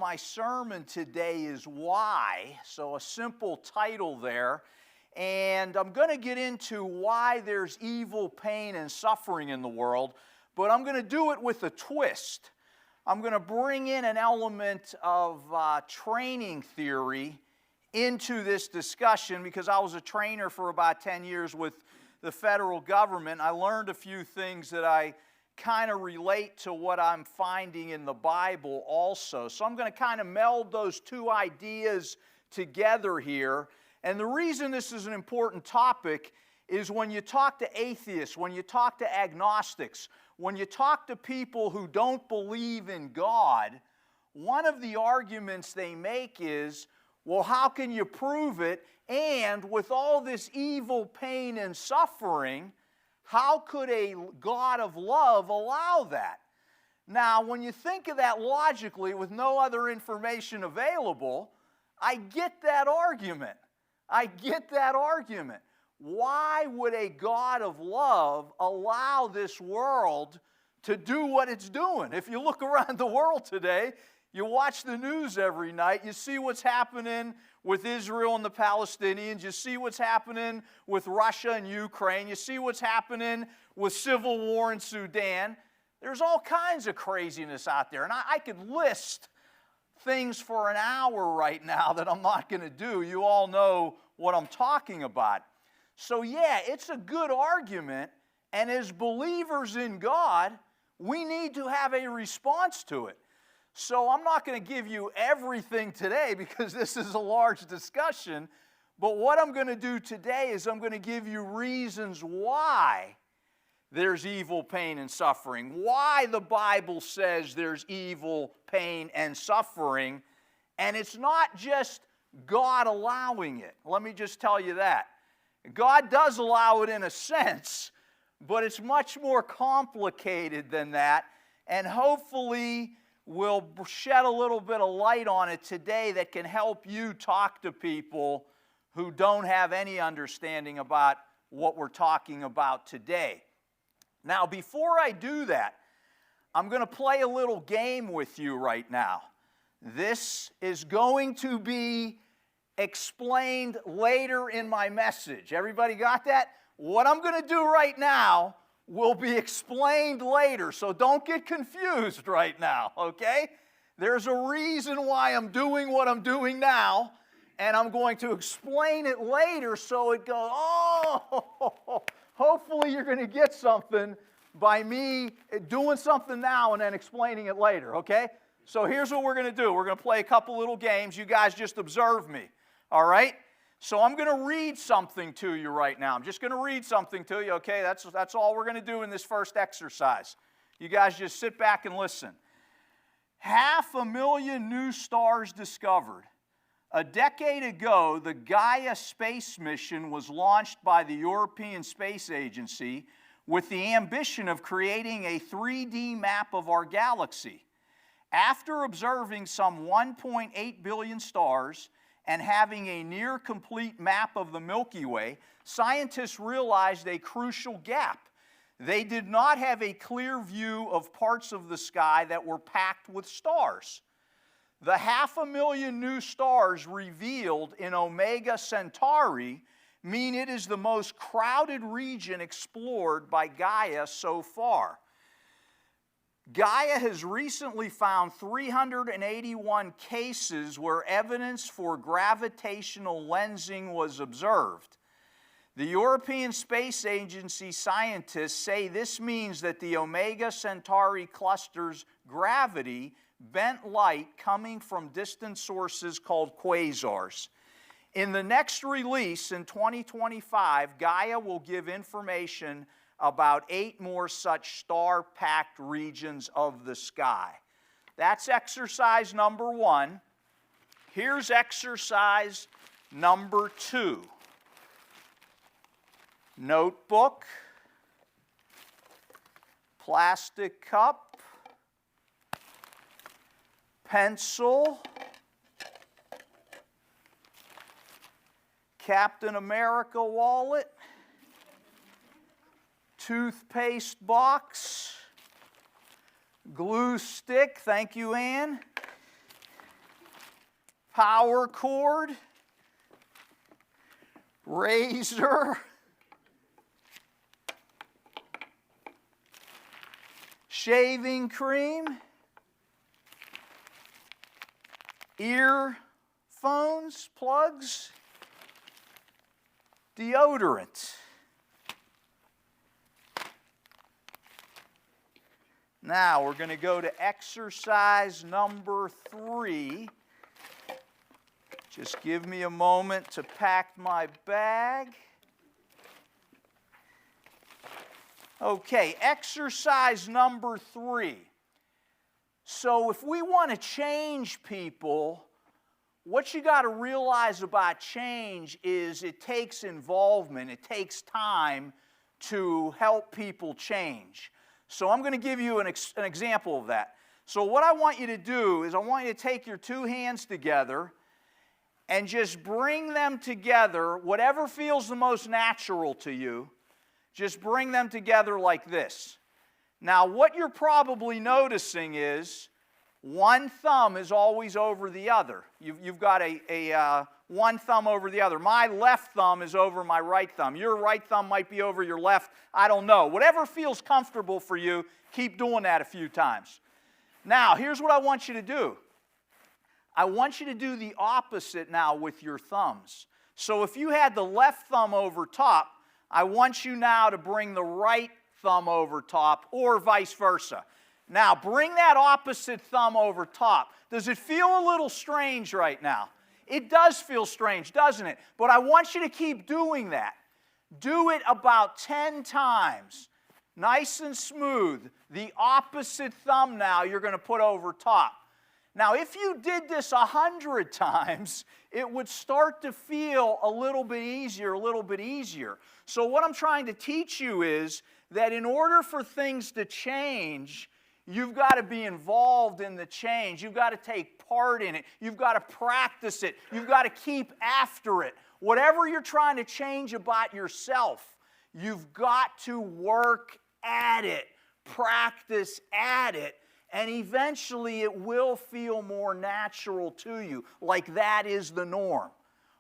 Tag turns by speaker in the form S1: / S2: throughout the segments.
S1: my sermon today is Why, so a simple title there. And I'm going to get into why there's evil, pain, and suffering in the world, but I'm going to do it with a twist. I'm going to bring in an element of training theory into this discussion because I was a trainer for about 10 years with the federal government. I learned a few things that I kind of relate to what I'm finding in the Bible also. So I'm going to kind of meld those two ideas together here. And the reason this is an important topic is when you talk to atheists, when you talk to agnostics, when you talk to people who don't believe in God, one of the arguments they make is, well, how can you prove it? And with all this evil, pain, and suffering, how could a God of love allow that? Now, when you think of that logically with no other information available, I get that argument. I get that argument. Why would a God of love allow this world to do what it's doing? If you look around the world today, you watch the news every night, you see what's happening with Israel and the Palestinians, you see what's happening with Russia and Ukraine, you see what's happening with civil war in Sudan. There's all kinds of craziness out there, and I could list things for an hour right now that I'm not going to do. You all know what I'm talking about. So yeah, it's a good argument, and as believers in God, we need to have a response to it. So I'm not going to give you everything today because this is a large discussion, but what I'm going to do today is I'm going to give you reasons why there's evil, pain, and suffering, why the Bible says there's evil, pain, and suffering, and it's not just God allowing it. Let me just tell you that. God does allow it in a sense, but it's much more complicated than that, and hopefully we'll shed a little bit of light on it today that can help you talk to people who don't have any understanding about what we're talking about today. Now, before I do that, I'm going to play a little game with you right now. This is going to be explained later in my message. Everybody got that? What I'm going to do right now will be explained later, so don't get confused right now, okay? There's a reason why I'm doing what I'm doing now, and I'm going to explain it later so it goes, oh, hopefully you're going to get something by me doing something now and then explaining it later, okay? So here's what we're going to do. We're going to play a couple little games. You guys just observe me, all right? So I'm going to read something to you right now. I'm just going to read something to you, okay? That's all we're going to do in this first exercise. You guys just sit back and listen. 500,000 new stars discovered. A decade ago, the Gaia space mission was launched by the European Space Agency with the ambition of creating a 3D map of our galaxy. After observing some 1.8 billion stars, and having a near-complete map of the Milky Way, scientists realized a crucial gap. They did not have a clear view of parts of the sky that were packed with stars. The 500,000 new stars revealed in Omega Centauri mean it is the most crowded region explored by Gaia so far. Gaia has recently found 381 cases where evidence for gravitational lensing was observed. The European Space Agency scientists say this means that the Omega Centauri cluster's gravity bent light coming from distant sources called quasars. In the next release in 2025, Gaia will give information about 8 more such star-packed regions of the sky. That's exercise number 1. Here's exercise number 2. Notebook, plastic cup, pencil, Captain America wallet, toothpaste box, glue stick, thank you, Ann, power cord, razor, shaving cream, earphones, plugs, deodorant. Now we're going to go to exercise number 3. Just give me a moment to pack my bag. Okay, exercise number 3. So if we want to change people, what you got to realize about change is it takes involvement, it takes time to help people change. So I'm going to give you an example of that. So what I want you to do is I want you to take your 2 hands together and just bring them together, whatever feels the most natural to you, just bring them together like this. Now, what you're probably noticing is one thumb is always over the other. You've got one thumb over the other. My left thumb is over my right thumb. Your right thumb might be over your left. I don't know. Whatever feels comfortable for you, keep doing that a few times. Now, here's what I want you to do. I want you to do the opposite now with your thumbs. So if you had the left thumb over top, I want you now to bring the right thumb over top, or vice versa. Now, bring that opposite thumb over top. Does it feel a little strange right now? It does feel strange, doesn't it? But I want you to keep doing that. Do it about 10 times. Nice and smooth. The opposite thumb now you're going to put over top. Now, if you did this 100 times, it would start to feel a little bit easier. So what I'm trying to teach you is that in order for things to change, you've got to be involved in the change. You've got to take part in it. You've got to practice it. You've got to keep after it. Whatever you're trying to change about yourself, you've got to work at it, practice at it, and eventually it will feel more natural to you, like that is the norm.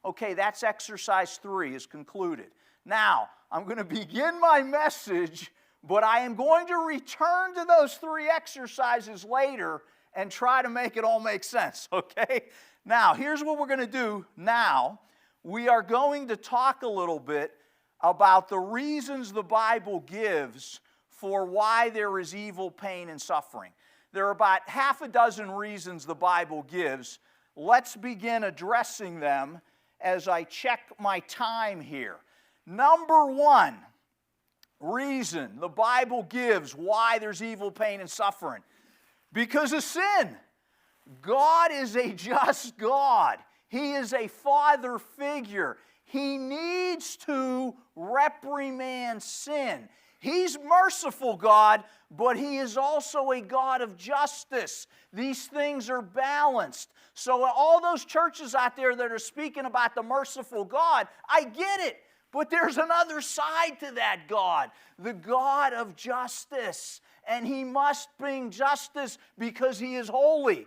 S1: Okay, that's exercise 3 is concluded. Now, I'm going to begin my message, but I am going to return to those 3 exercises later and try to make it all make sense, okay? Now, here's what we're going to do now. We are going to talk a little bit about the reasons the Bible gives for why there is evil, pain, and suffering. There are about half a dozen reasons the Bible gives. Let's begin addressing them as I check my time here. Number 1 reason the Bible gives why there's evil, pain, and suffering. Because of sin. God is a just God. He is a father figure. He needs to reprimand sin. He's merciful God, but He is also a God of justice. These things are balanced. So all those churches out there that are speaking about the merciful God, I get it. But there's another side to that God, the God of justice. And He must bring justice because He is holy.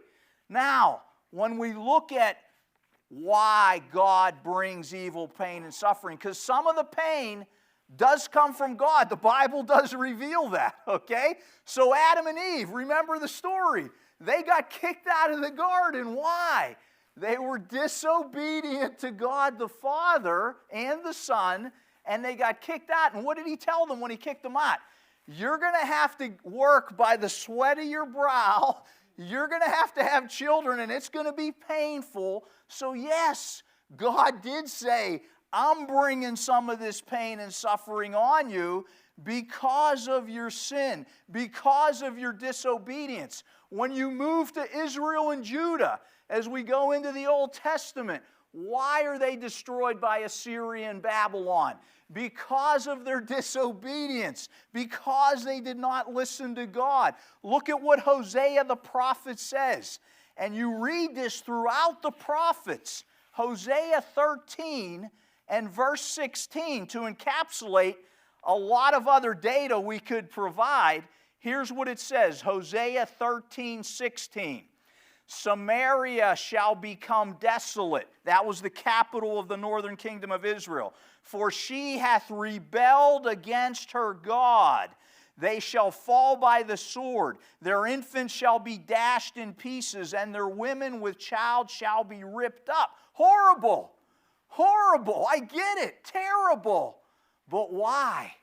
S1: Now, when we look at why God brings evil, pain, and suffering, because some of the pain does come from God. The Bible does reveal that, okay? So Adam and Eve, remember the story. They got kicked out of the garden. Why? They were disobedient to God the Father and the Son, and they got kicked out. And what did He tell them when He kicked them out? You're going to have to work by the sweat of your brow. You're going to have children, and it's going to be painful. So yes, God did say, I'm bringing some of this pain and suffering on you because of your sin, because of your disobedience. When you move to Israel and Judah, as we go into the Old Testament, why are they destroyed by Assyria and Babylon? Because of their disobedience, because they did not listen to God. Look at what Hosea the prophet says. And you read this throughout the prophets. Hosea 13 and verse 16, to encapsulate a lot of other data we could provide. Here's what it says, Hosea 13:16. Samaria shall become desolate. That was the capital of the northern kingdom of Israel. For she hath rebelled against her God. They shall fall by the sword. Their infants shall be dashed in pieces, and their women with child shall be ripped up. Horrible. Horrible. I get it. Terrible. But why?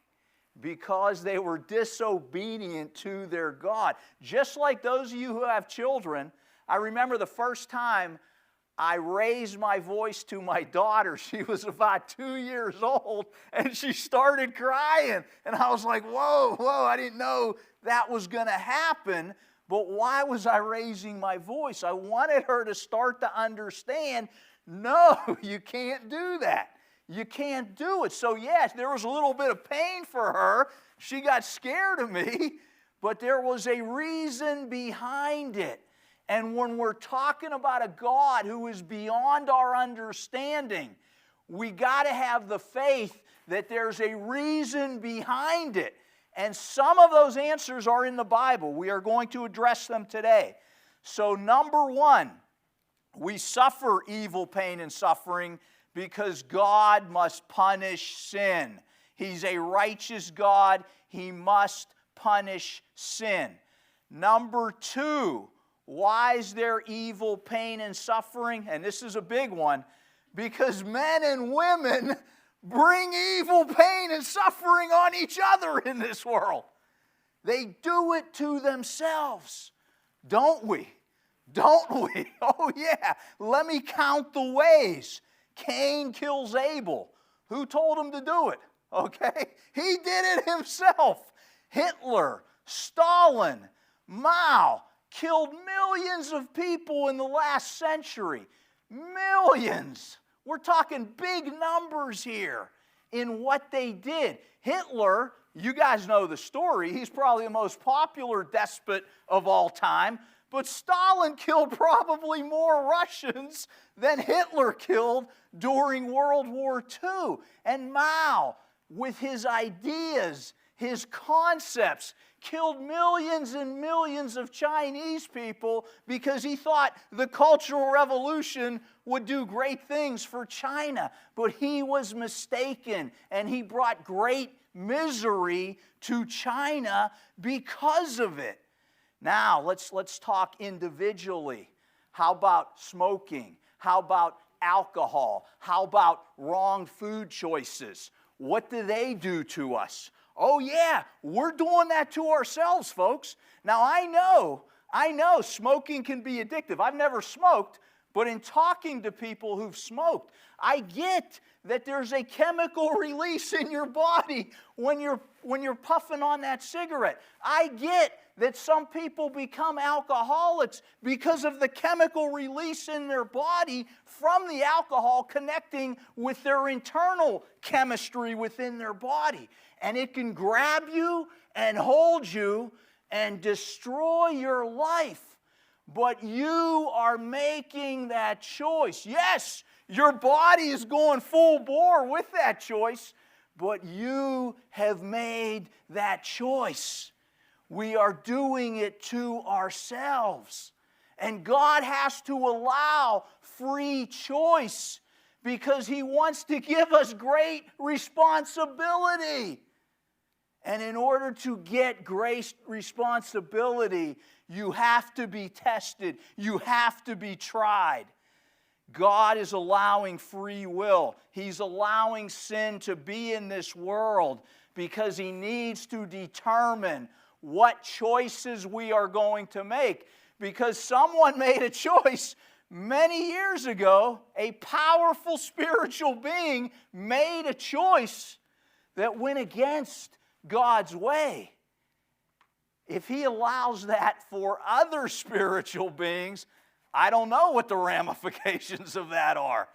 S1: Because they were disobedient to their God. Just like those of you who have children, I remember the first time I raised my voice to my daughter. She was about 2 years old, and she started crying. And I was like, whoa, I didn't know that was going to happen. But why was I raising my voice? I wanted her to start to understand, no, you can't do that. You can't do it. So yes, there was a little bit of pain for her. She got scared of me, but there was a reason behind it. And when we're talking about a God who is beyond our understanding, we got to have the faith that there's a reason behind it. And some of those answers are in the Bible. We are going to address them today. So number one, we suffer evil, pain, and suffering because God must punish sin. He's a righteous God. He must punish sin. Number two, why is there evil, pain, and suffering? And this is a big one. Because men and women bring evil, pain, and suffering on each other in this world. They do it to themselves. Don't we? Don't we? Oh yeah. Let me count the ways. Cain kills Abel. Who told him to do it? Okay? He did it himself. Hitler, Stalin, Mao killed millions of people in the last century. Millions. We're talking big numbers here in what they did. Hitler, you guys know the story. He's probably the most popular despot of all time. But Stalin killed probably more Russians than Hitler killed during World War II. And Mao, with his ideas, his concepts, killed millions and millions of Chinese people because he thought the Cultural Revolution would do great things for China. But he was mistaken, and he brought great misery to China because of it. Now, let's talk individually. How about smoking? How about alcohol? How about wrong food choices? What do they do to us? Oh yeah, we're doing that to ourselves, folks. Now I know smoking can be addictive. I've never smoked, but in talking to people who've smoked, I get that there's a chemical release in your body when you're puffing on that cigarette. I get that some people become alcoholics because of the chemical release in their body from the alcohol connecting with their internal chemistry within their body. And it can grab you and hold you and destroy your life. But you are making that choice. Yes, your body is going full bore with that choice, but you have made that choice. We are doing it to ourselves. And God has to allow free choice because He wants to give us great responsibility. And in order to get great responsibility, you have to be tested. You have to be tried. God is allowing free will. He's allowing sin to be in this world because He needs to determine what choices we are going to make. Because someone made a choice many years ago, a powerful spiritual being made a choice that went against God's way. If He allows that for other spiritual beings, I don't know what the ramifications of that are.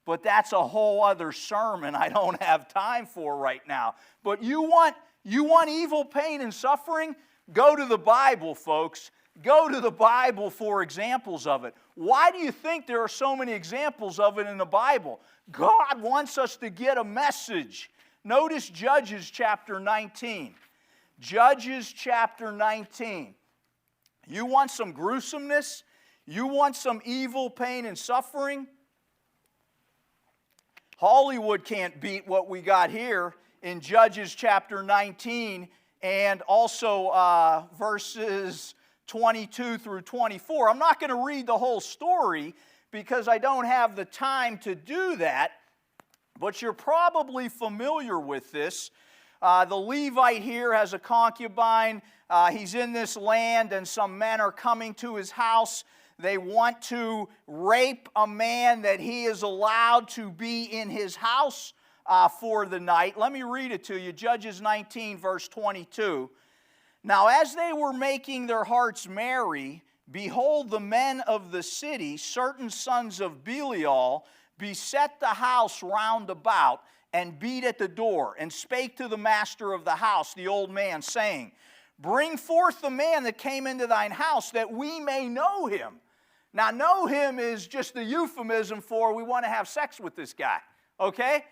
S1: But that's a whole other sermon I don't have time for right now. But you want evil, pain, and suffering? Go to the Bible, folks. Go to the Bible for examples of it. Why do you think there are so many examples of it in the Bible? God wants us to get a message. Notice Judges chapter 19. Judges chapter 19. You want some gruesomeness? You want some evil, pain, and suffering? Hollywood can't beat what we got here in Judges chapter 19 and also verses 22 through 24. I'm not going to read the whole story because I don't have the time to do that, but you're probably familiar with this. The Levite here has a concubine. He's in this land, and some men are coming to his house. They want to rape a man that he is allowed to be in his house for the night. Let me read it to you. Judges 19, verse 22. Now, as they were making their hearts merry, behold, the men of the city, certain sons of Belial, beset the house round about, and beat at the door, and spake to the master of the house, the old man, saying, Bring forth the man that came into thine house, that we may know him. Now, know him is just the euphemism for we want to have sex with this guy, okay?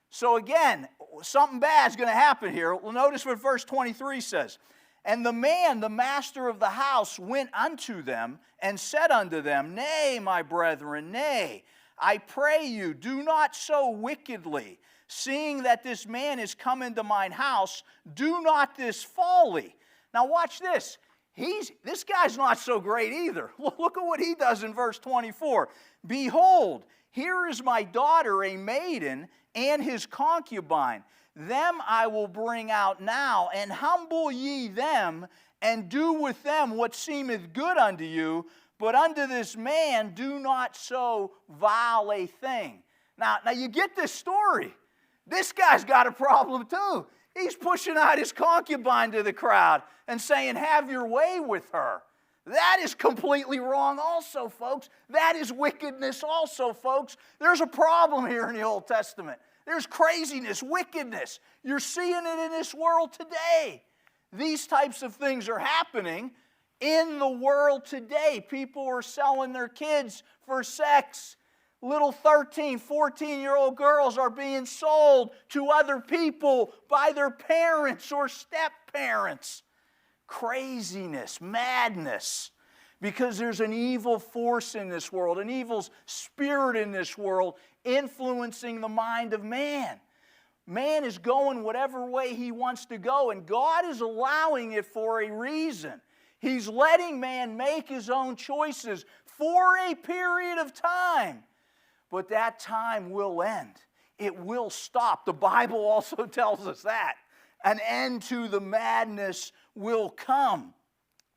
S1: So again, something bad is going to happen here. Well, notice what verse 23 says. And the man, the master of the house, went unto them, and said unto them, Nay, my brethren, nay, I pray you, do not so wickedly. Seeing that this man is come into mine house, do not this folly. Now watch this. This guy's not so great either. Look at what he does in verse 24. Behold, here is my daughter, a maiden, and his concubine. Them I will bring out now, and humble ye them, and do with them what seemeth good unto you. But unto this man do not so vile a thing. Now you get this story. This guy's got a problem too. He's pushing out his concubine to the crowd and saying, have your way with her. That is completely wrong also, folks. That is wickedness also, folks. There's a problem here in the Old Testament. There's craziness, wickedness. You're seeing it in this world today. These types of things are happening in the world today. People are selling their kids for sex. Little 13, 14-year-old girls are being sold to other people by their parents or step-parents. Craziness, madness, because there's an evil force in this world, an evil spirit in this world influencing the mind of man. Man is going whatever way he wants to go, and God is allowing it for a reason. He's letting man make his own choices for a period of time. But that time will end. It will stop. The Bible also tells us that. An end to the madness will come.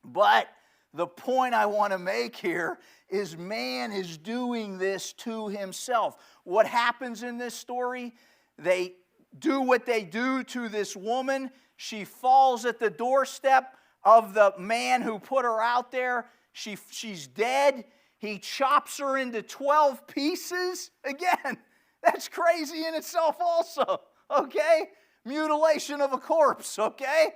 S1: But the point I want to make here is man is doing this to himself. What happens in this story? They do what they do to this woman. She falls at the doorstep of the man who put her out there. She's dead. He chops her into 12 pieces. Again, that's crazy in itself also, okay? Mutilation of a corpse, okay?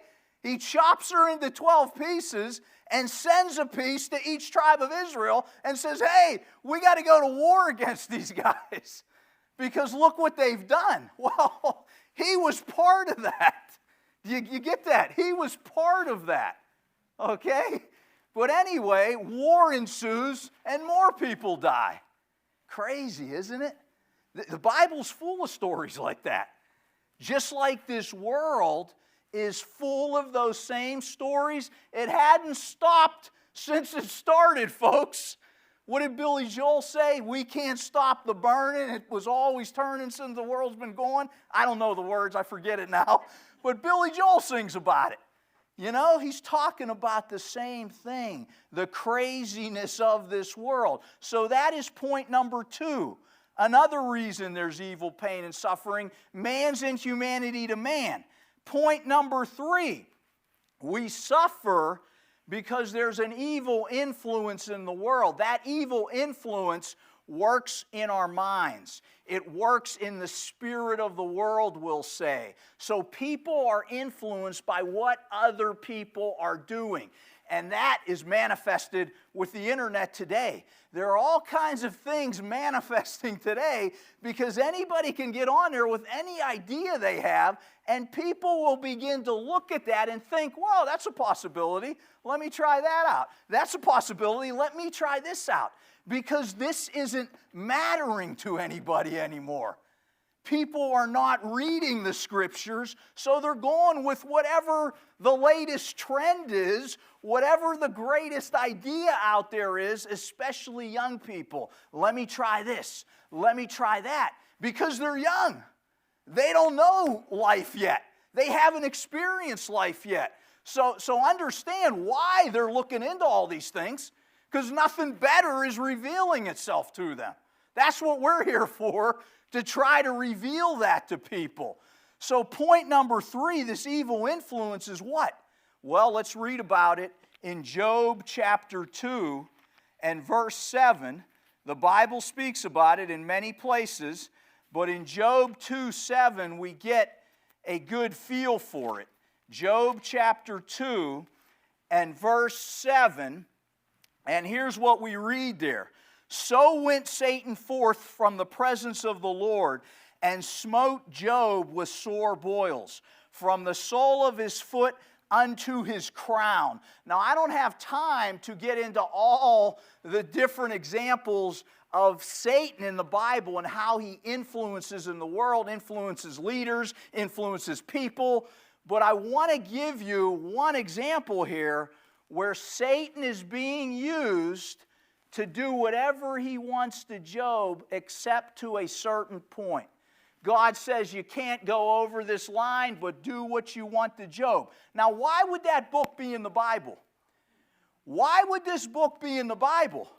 S1: He chops her into 12 pieces and sends a piece to each tribe of Israel and says, hey, we got to go to war against these guys because look what they've done. Well, he was part of that. You get that? He was part of that, okay? But anyway, war ensues and more people die. Crazy, isn't it? The Bible's full of stories like that. Just like this world is full of those same stories. It hadn't stopped since it started, folks. What did Billy Joel say? We can't stop the burning. It was always turning since the world's been going. I don't know the words. I forget it now. But Billy Joel sings about it. You know, he's talking about the same thing, the craziness of this world. So that is point number 2. Another reason there's evil, pain, and suffering, man's inhumanity to man. Point number 3, we suffer because there's an evil influence in the world. That evil influence works in our minds. It works in the spirit of the world, we'll say. So people are influenced by what other people are doing. And that is manifested with the internet today. There are all kinds of things manifesting today because anybody can get on there with any idea they have, and people will begin to look at that and think, well, that's a possibility. Let me try that out. That's a possibility. Let me try this out. Because this isn't mattering to anybody anymore. People are not reading the Scriptures, so they're going with whatever the latest trend is, whatever the greatest idea out there is, especially young people. Let me try this. Let me try that. Because they're young. They don't know life yet. They haven't experienced life yet. So understand why they're looking into all these things, because nothing better is revealing itself to them. That's what we're here for, to try to reveal that to people. So point number 3, this evil influence is what? Well, let's read about it in Job chapter 2 and verse 7. The Bible speaks about it in many places, but in Job 2:7 we get a good feel for it. Job chapter 2 and verse 7, and here's what we read there. So went Satan forth from the presence of the Lord, and smote Job with sore boils, from the sole of his foot unto his crown. Now, I don't have time to get into all the different examples of Satan in the Bible and how he influences in the world, influences leaders, influences people, but I want to give you one example here where Satan is being used to do whatever he wants to Job, except to a certain point. God says you can't go over this line, but do what you want to Job. Now, why would that book be in the Bible? Why would this book be in the Bible?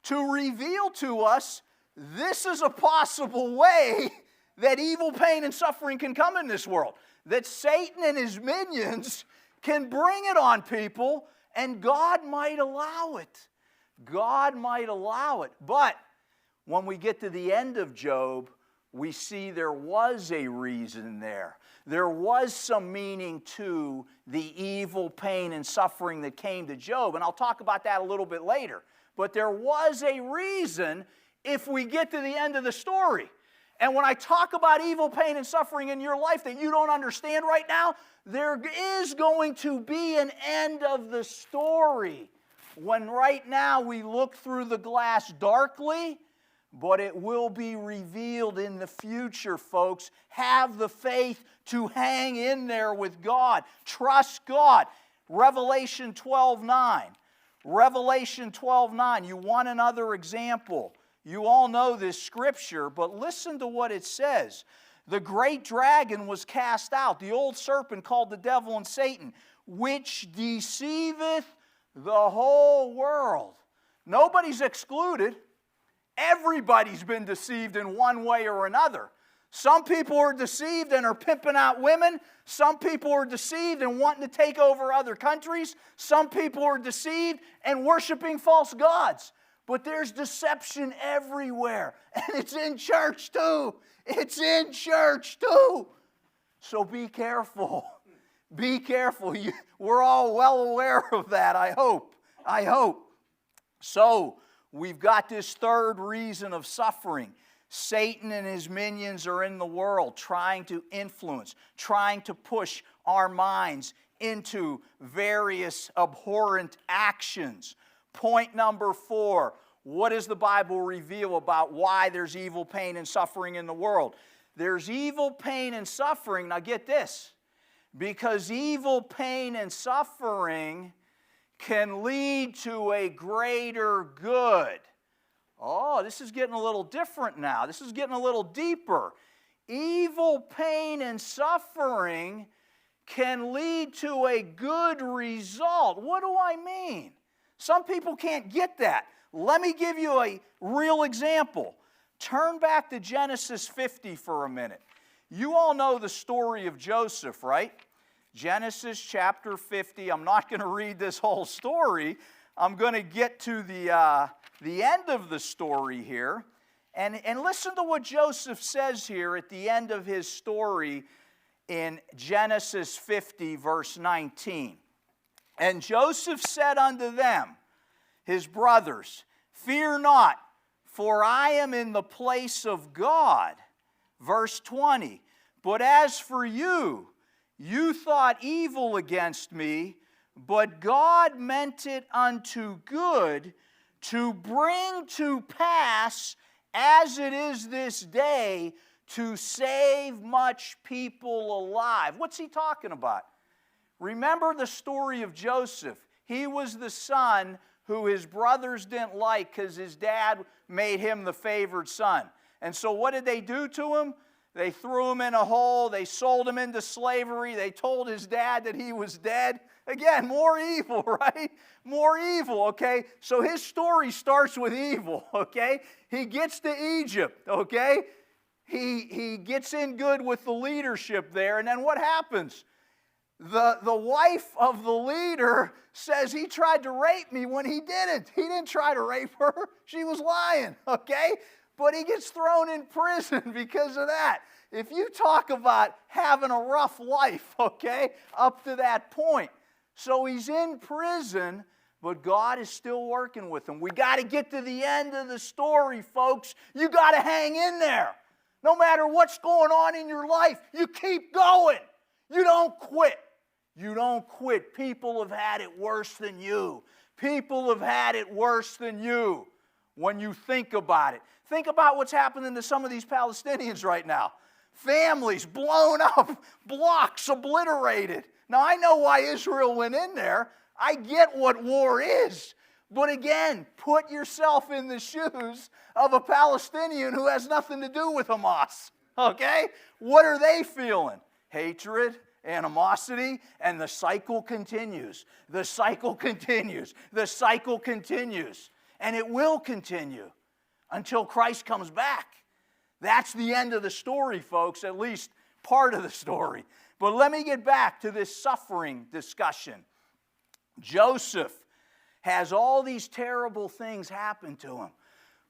S1: To reveal to us this is a possible way that evil, pain, and suffering can come in this world. That Satan and his minions can bring it on people, and God might allow it. God might allow it. But when we get to the end of Job, we see there was a reason there. There was some meaning to the evil, pain, and suffering that came to Job. And I'll talk about that a little bit later. But there was a reason if we get to the end of the story. And when I talk about evil, pain, and suffering in your life that you don't understand right now, there is going to be an end of the story. When right now we look through the glass darkly, but it will be revealed in the future, folks. Have the faith to hang in there with God. Trust God. Revelation 12:9. Revelation 12:9. You want another example? You all know this scripture, but listen to what it says. The great dragon was cast out, the old serpent called the devil and Satan, which deceiveth the whole world. Nobody's excluded. Everybody's been deceived in one way or another. Some people are deceived and are pimping out women. Some people are deceived and wanting to take over other countries. Some people are deceived and worshiping false gods. But there's deception everywhere. And it's in church too. It's in church too. So be careful. Be careful. We're all well aware of that, I hope. I hope. So, we've got this third reason of suffering. Satan and his minions are in the world trying to influence, trying to push our minds into various abhorrent actions. Point number 4, what does the Bible reveal about why there's evil, pain, and suffering in the world? There's evil, pain, and suffering, now get this, because evil, pain, and suffering can lead to a greater good. Oh, this is getting a little different now. This is getting a little deeper. Evil, pain, and suffering can lead to a good result. What do I mean? Some people can't get that. Let me give you a real example. Turn back to Genesis 50 for a minute. You all know the story of Joseph, right? Genesis chapter 50. I'm not going to read this whole story. I'm going to get to the end of the story here. And listen to what Joseph says here at the end of his story in Genesis 50, verse 19. And Joseph said unto them, his brothers, fear not, for I am in the place of God. Verse 20, but as for you, you thought evil against me, but God meant it unto good, to bring to pass, as it is this day, to save much people alive. What's he talking about? Remember the story of Joseph. He was the son who his brothers didn't like because his dad made him the favored son. And so what did they do to him? They threw him in a hole. They sold him into slavery. They told his dad that he was dead. Again, more evil, right? More evil, okay? So his story starts with evil, okay? He gets to Egypt, okay? He gets in good with the leadership there, and then what happens? The wife of the leader says he tried to rape me when he didn't. He didn't try to rape her. She was lying, okay? But he gets thrown in prison because of that. If you talk about having a rough life, okay, up to that point. So he's in prison, but God is still working with him. We got to get to the end of the story, folks. You got to hang in there. No matter what's going on in your life, you keep going. You don't quit. You don't quit. People have had it worse than you. People have had it worse than you when you think about it. Think about what's happening to some of these Palestinians right now. Families blown up, blocks obliterated. Now, I know why Israel went in there. I get what war is. But again, put yourself in the shoes of a Palestinian who has nothing to do with Hamas. Okay? What are they feeling? Hatred, animosity, and the cycle continues. The cycle continues. The cycle continues. And it will continue until Christ comes back. That's the end of the story, folks, at least part of the story. But let me get back to this suffering discussion. Joseph has all these terrible things happen to him.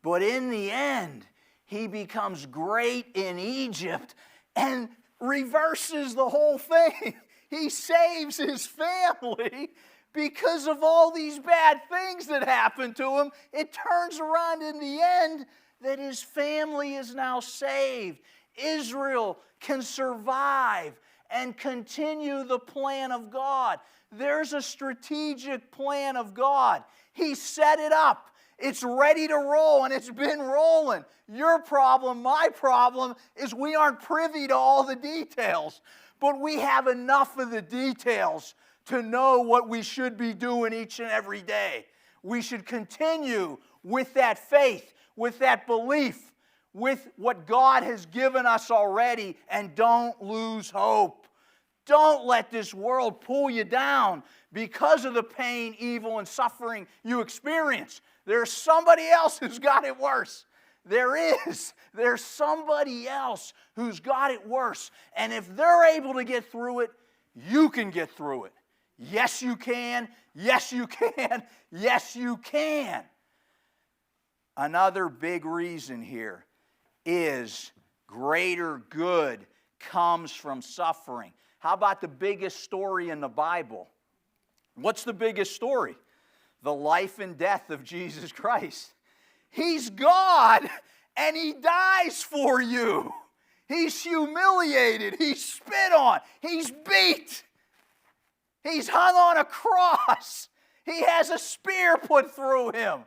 S1: But in the end, he becomes great in Egypt and reverses the whole thing. He saves his family because of all these bad things that happened to him. It turns around in the end that his family is now saved. Israel can survive and continue the plan of God. There's a strategic plan of God. He set it up. It's ready to roll, and it's been rolling. Your problem, my problem, is we aren't privy to all the details. But we have enough of the details to know what we should be doing each and every day. We should continue with that faith, with that belief, with what God has given us already, and don't lose hope. Don't let this world pull you down because of the pain, evil, and suffering you experience. There's somebody else who's got it worse. There is. There's somebody else who's got it worse. And if they're able to get through it, you can get through it. Yes, you can. Yes, you can. Yes, you can. Another big reason here is greater good comes from suffering. How about the biggest story in the Bible? What's the biggest story? The life and death of Jesus Christ. He's God, and He dies for you. He's humiliated. He's spit on. He's beat. He's hung on a cross. He has a spear put through Him.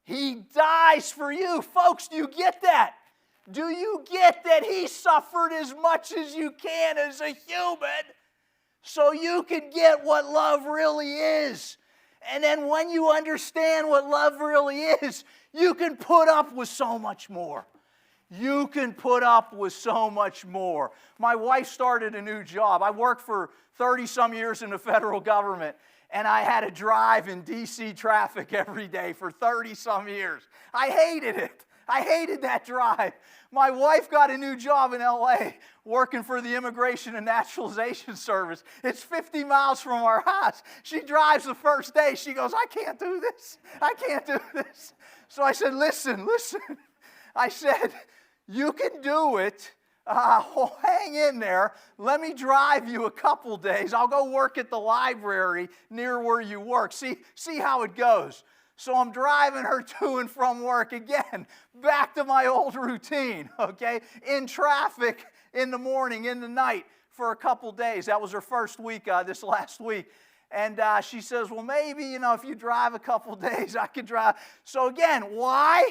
S1: He dies for you. Folks, do you get that? Do you get that He suffered as much as you can as a human so you can get what love really is? And then when you understand what love really is, you can put up with so much more. You can put up with so much more. My wife started a new job. I worked for 30-some years in the federal government, and I had to drive in D.C. traffic every day for 30-some years. I hated it. I hated that drive. My wife got a new job in L.A. working for the Immigration and Naturalization Service. It's 50 miles from our house. She drives the first day. She goes, I can't do this. I can't do this. So I said, listen. I said, you can do it, hang in there. Let me drive you a couple days. I'll go work at the library near where you work. See how it goes. So I'm driving her to and from work again, back to my old routine, okay? In traffic in the morning, in the night for a couple days. That was her first week this last week. And she says, well, maybe, if you drive a couple days, I could drive. So again, why?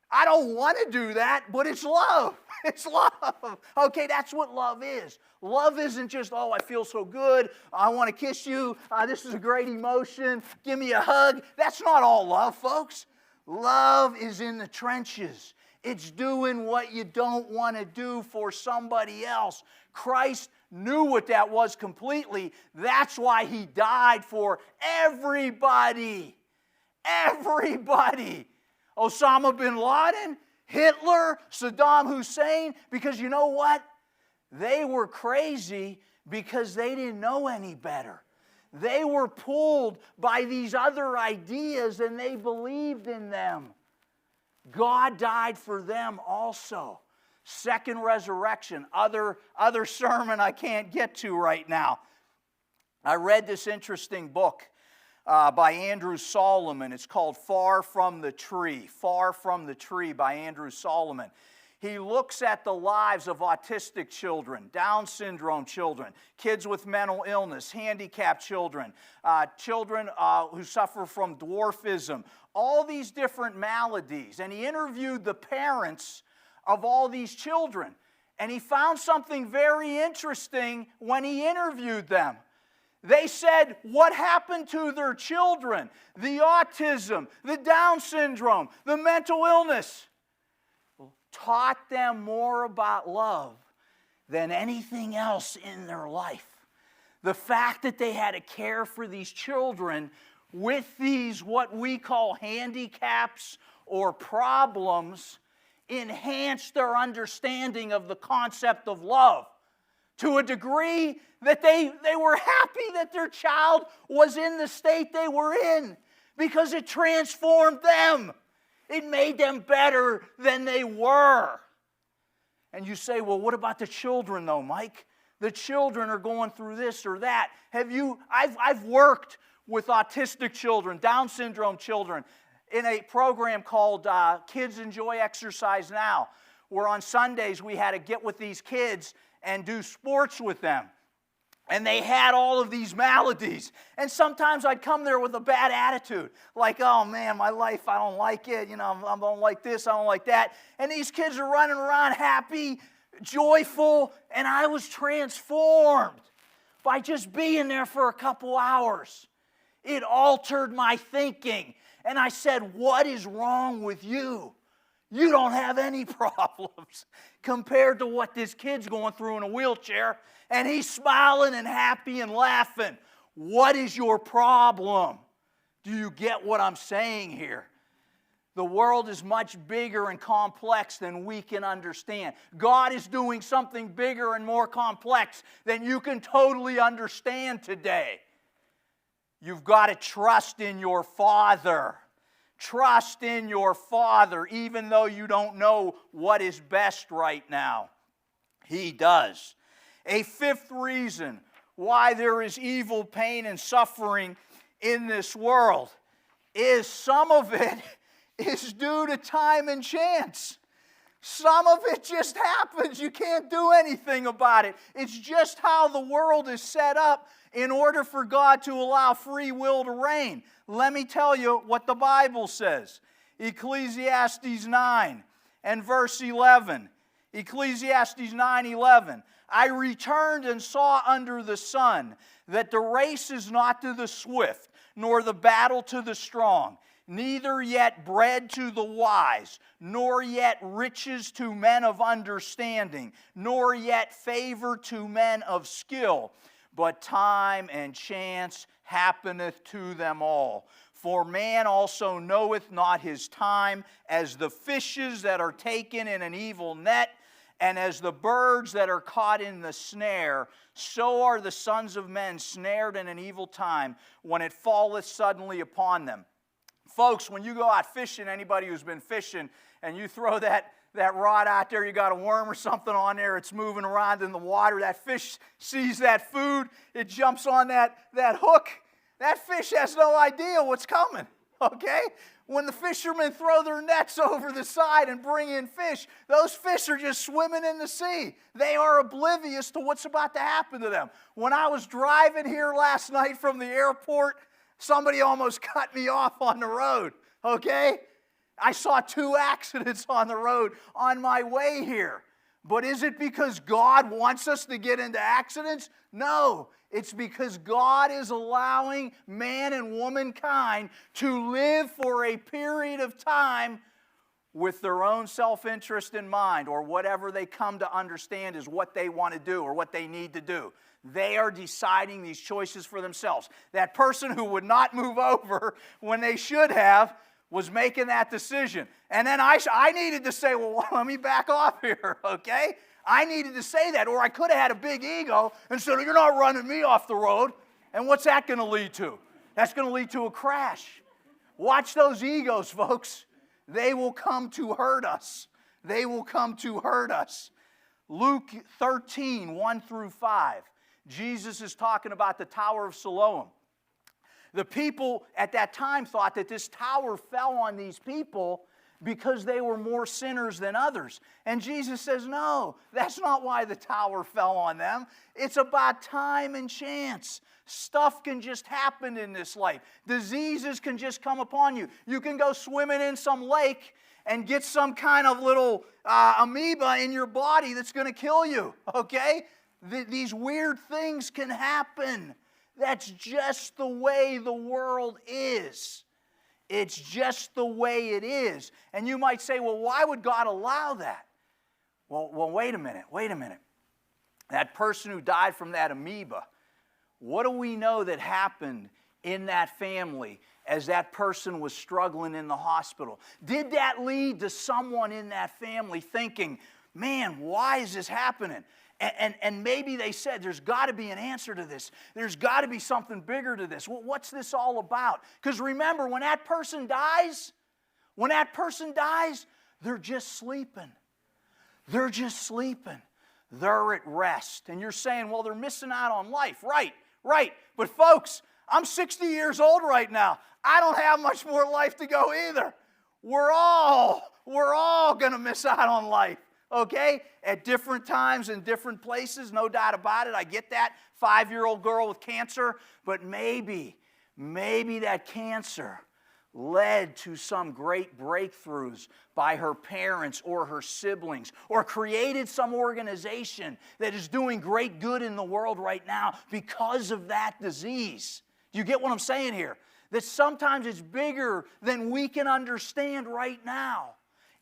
S1: I don't want to do that, but it's love. It's love. Okay, that's what love is. Love isn't just, oh, I feel so good. I want to kiss you. This is a great emotion. Give me a hug. That's not all love, folks. Love is in the trenches. It's doing what you don't want to do for somebody else. Christ knew what that was completely. That's why He died for everybody. Everybody. Osama bin Laden, Hitler, Saddam Hussein, because you know what? They were crazy because they didn't know any better. They were pulled by these other ideas and they believed in them. God died for them also. Second resurrection, other sermon I can't get to right now. I read this interesting book by Andrew Solomon. It's called Far From the Tree. Far From the Tree by Andrew Solomon. He looks at the lives of autistic children, Down syndrome children, kids with mental illness, handicapped children, children who suffer from dwarfism, all these different maladies. And he interviewed the parents of all these children. And he found something very interesting when he interviewed them. They said what happened to their children, the autism, the Down syndrome, the mental illness, taught them more about love than anything else in their life. The fact that they had to care for these children with these what we call handicaps or problems enhanced their understanding of the concept of love to a degree that they were happy that their child was in the state they were in because it transformed them. It made them better than they were. And you say, well, what about the children though, Mike? The children are going through this or that. I've worked with autistic children, Down syndrome children, in a program called Kids Enjoy Exercise Now, where on Sundays we had to get with these kids and do sports with them. And they had all of these maladies. And sometimes I'd come there with a bad attitude. Like, oh man, my life, I don't like it. I don't like this, I don't like that. And these kids are running around happy, joyful. And I was transformed by just being there for a couple hours. It altered my thinking. And I said, what is wrong with you? You don't have any problems compared to what this kid's going through in a wheelchair. And he's smiling and happy and laughing. What is your problem? Do you get what I'm saying here? The world is much bigger and complex than we can understand. God is doing something bigger and more complex than you can totally understand today. You've got to trust in your Father. Trust in your Father, even though you don't know what is best right now. He does. A fifth reason why there is evil, pain, and suffering in this world is some of it is due to time and chance. Some of it just happens. You can't do anything about it. It's just how the world is set up in order for God to allow free will to reign. Let me tell you what the Bible says. Ecclesiastes 9 and verse 11. Ecclesiastes 9:11. I returned and saw under the sun that the race is not to the swift, nor the battle to the strong, neither yet bread to the wise, nor yet riches to men of understanding, nor yet favor to men of skill, but time and chance happeneth to them all. For man also knoweth not his time, as the fishes that are taken in an evil net, and as the birds that are caught in the snare, so are the sons of men snared in an evil time, when it falleth suddenly upon them. Folks, when you go out fishing, anybody who's been fishing, and you throw that that rod out there, you got a worm or something on there, it's moving around in the water. That fish sees that food, it jumps on that hook. That fish has no idea what's coming, okay? When the fishermen throw their nets over the side and bring in fish, those fish are just swimming in the sea. They are oblivious to what's about to happen to them. When I was driving here last night from the airport, somebody almost cut me off on the road, okay? I saw 2 accidents on the road on my way here. But is it because God wants us to get into accidents? No. It's because God is allowing man and womankind to live for a period of time with their own self-interest in mind, or whatever they come to understand is what they want to do or what they need to do. They are deciding these choices for themselves. That person who would not move over when they should have was making that decision. And then I needed to say, well, let me back off here, okay? I needed to say that, or I could have had a big ego and said, you're not running me off the road. And what's that going to lead to? That's going to lead to a crash. Watch those egos, folks. They will come to hurt us. They will come to hurt us. Luke 13, 1 through 5. Jesus is talking about the Tower of Siloam. The people at that time thought that this tower fell on these people because they were more sinners than others. And Jesus says, no, that's not why the tower fell on them. It's about time and chance. Stuff can just happen in this life. Diseases can just come upon you. You can go swimming in some lake and get some kind of little amoeba in your body that's going to kill you, okay? These weird things can happen. That's just the way the world is. It's just the way it is. And you might say, well, why would God allow that? Well, wait a minute. That person who died from that amoeba, what do we know that happened in that family as that person was struggling in the hospital? Did that lead to someone in that family thinking, man, why is this happening? And maybe they said, there's got to be an answer to this. There's got to be something bigger to this. Well, what's this all about? Because remember, when that person dies, they're just sleeping. They're just sleeping. They're at rest. And you're saying, well, they're missing out on life. Right. But folks, I'm 60 years old right now. I don't have much more life to go either. We're all going to miss out on life. Okay? At different times in different places, no doubt about it. I get that. 5-year-old girl with cancer. But maybe that cancer led to some great breakthroughs by her parents or her siblings, or created some organization that is doing great good in the world right now because of that disease. Do you get what I'm saying here? That sometimes it's bigger than we can understand right now.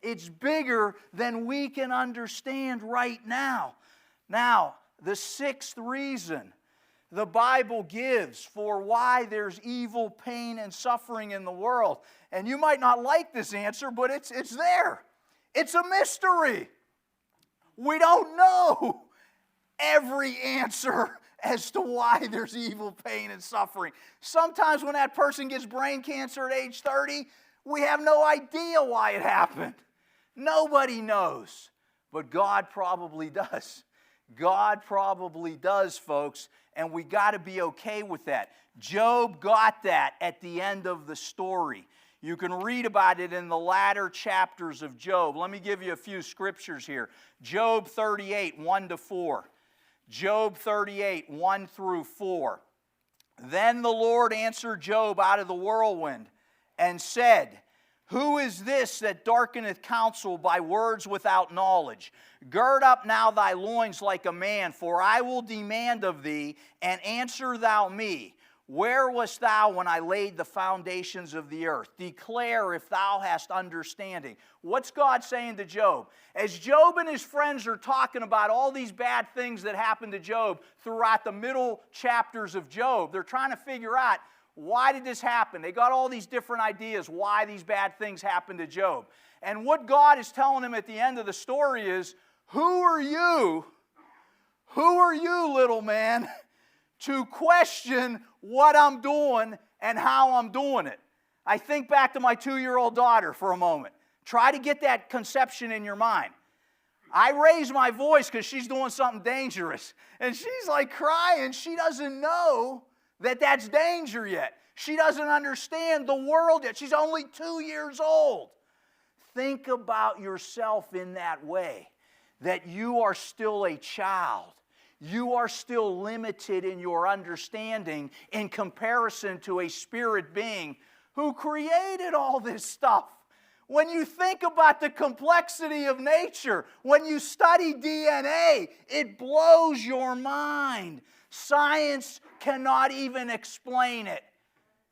S1: It's bigger than we can understand right now. Now, the 6th reason the Bible gives for why there's evil, pain, and suffering in the world. And you might not like this answer, but it's there. It's a mystery. We don't know every answer as to why there's evil, pain, and suffering. Sometimes when that person gets brain cancer at age 30, we have no idea why it happened. Nobody knows, but God probably does. God probably does, folks, and we got to be okay with that. Job got that at the end of the story. You can read about it in the latter chapters of Job. Let me give you a few scriptures here. Job 38, 1 to 4. Job 38, 1 through 4. Then the Lord answered Job out of the whirlwind and said, who is this that darkeneth counsel by words without knowledge? Gird up now thy loins like a man, for I will demand of thee, and answer thou me. Where wast thou when I laid the foundations of the earth? Declare if thou hast understanding. What's God saying to Job? As Job and his friends are talking about all these bad things that happened to Job throughout the middle chapters of Job, they're trying to figure out, why did this happen? They got all these different ideas why these bad things happened to Job. And what God is telling him at the end of the story is, who are you, little man, to question what I'm doing and how I'm doing it? I think back to my 2-year-old daughter for a moment. Try to get that conception in your mind. I raise my voice because she's doing something dangerous. And she's like crying. She doesn't know that that's danger yet. She doesn't understand the world yet. She's only 2 years old. Think about yourself in that way, that you are still a child. You are still limited in your understanding in comparison to a spirit being who created all this stuff. When you think about the complexity of nature, when you study DNA, it blows your mind. Science cannot even explain it.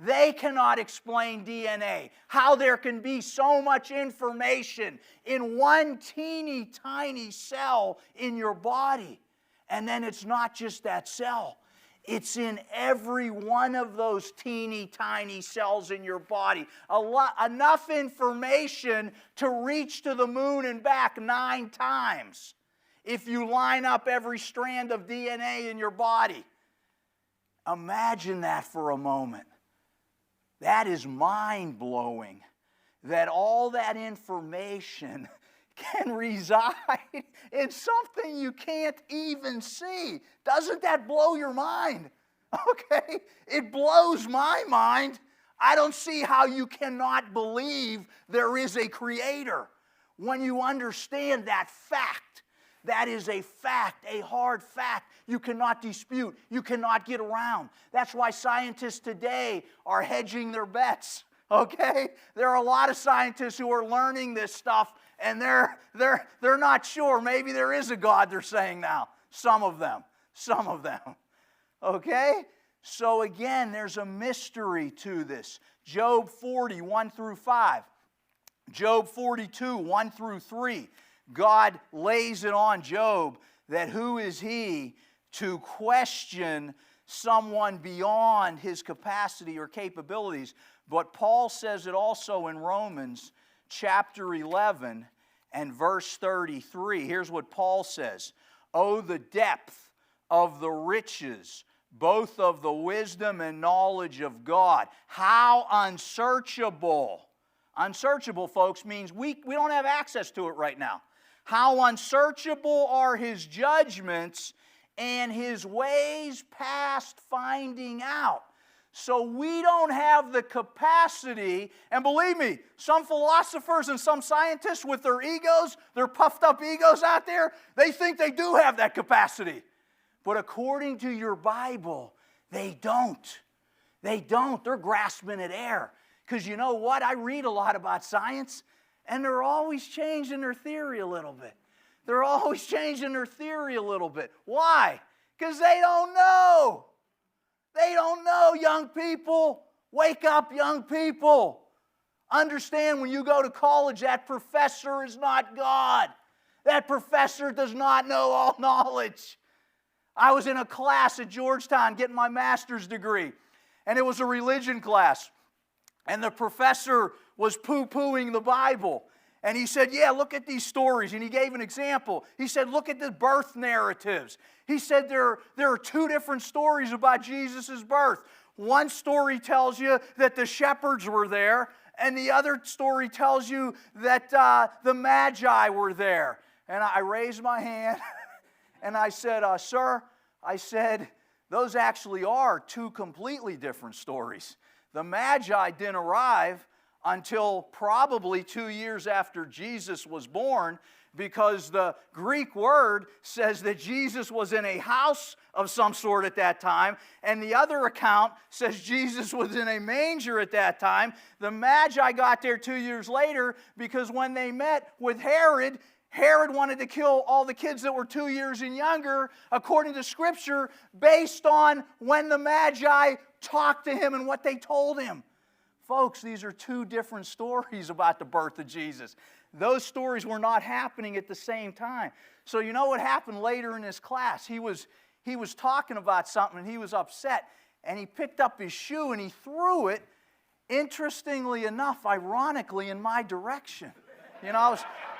S1: They cannot explain DNA, how there can be so much information in one teeny tiny cell in your body. And then it's not just that cell. It's in every one of those teeny tiny cells in your body. Enough information to reach to the moon and back 9 times if you line up every strand of DNA in your body. Imagine that for a moment. That is mind-blowing, that all that information can reside in something you can't even see. Doesn't that blow your mind? Okay, it blows my mind. I don't see how you cannot believe there is a creator when you understand that fact. That is a fact, a hard fact you cannot dispute, you cannot get around. That's why scientists today are hedging their bets, okay? There are a lot of scientists who are learning this stuff, and they're not sure. Maybe there is a God, they're saying now. Some of them, okay? So again, there's a mystery to this. Job 40, 1 through 5. Job 42, 1 through 3. God lays it on Job that who is he to question someone beyond his capacity or capabilities. But Paul says it also in Romans chapter 11 and verse 33. Here's what Paul says. Oh, the depth of the riches, both of the wisdom and knowledge of God. How unsearchable. Unsearchable, folks, means we don't have access to it right now. How unsearchable are His judgments and His ways past finding out. So we don't have the capacity, and believe me, some philosophers and some scientists with their egos, their puffed up egos out there, they think they do have that capacity. But according to your Bible, they don't. They don't. They're grasping at air. Because you know what? I read a lot about science, and they're always changing their theory a little bit. They're always changing their theory a little bit. Why? Because they don't know. They don't know, young people. Wake up, young people. Understand when you go to college, that professor is not God. That professor does not know all knowledge. I was in a class at Georgetown getting my master's degree, and it was a religion class. And the professor was poo-pooing the Bible. And he said, yeah, look at these stories. And he gave an example. He said, look at the birth narratives. He said there are 2 different stories about Jesus' birth. One story tells you that the shepherds were there, and the other story tells you that the Magi were there. And I raised my hand, and I said, sir, I said, those actually are 2 completely different stories. The Magi didn't arrive until probably 2 years after Jesus was born, because the Greek word says that Jesus was in a house of some sort at that time, and the other account says Jesus was in a manger at that time. The Magi got there 2 years later because when they met with Herod, Herod wanted to kill all the kids that were 2 years and younger, according to Scripture, based on when the Magi talked to him and what they told him. Folks, these are 2 different stories about the birth of Jesus. Those stories were not happening at the same time. So you know what happened later in this class? He was talking about something and he was upset, and he picked up his shoe and he threw it, interestingly enough, ironically, in my direction. You know,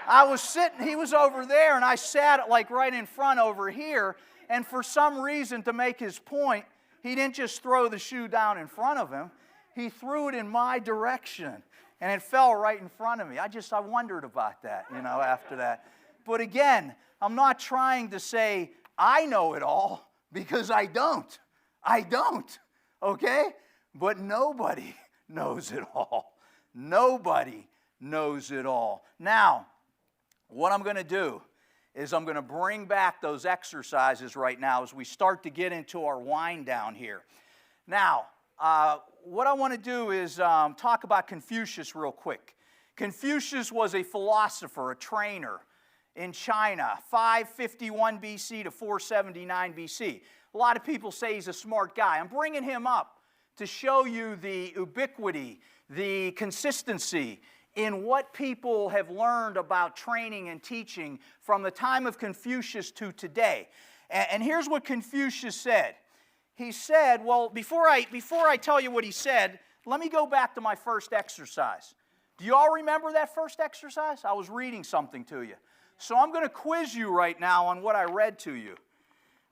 S1: I was sitting, he was over there, and I sat like right in front over here, and for some reason, to make his point, he didn't just throw the shoe down in front of him. He threw it in my direction. and it fell right in front of me. I wondered about that, after that. But again, I'm not trying to say I know it all, because I don't. I don't, okay? But nobody knows it all. Nobody knows it all. Now, what I'm going to do is I'm going to bring back those exercises right now as we start to get into our wind down here. Now, what I want to do is talk about Confucius real quick. Confucius was a philosopher, a trainer in China, 551 BC to 479 BC. A lot of people say he's a smart guy. I'm bringing him up to show you the ubiquity, the consistency in what people have learned about training and teaching from the time of Confucius to today. And here's what Confucius said. He said, well, before I tell you what he said, let me go back to my first exercise. Do you all remember that first exercise? I was reading something to you. So I'm going to quiz you right now on what I read to you.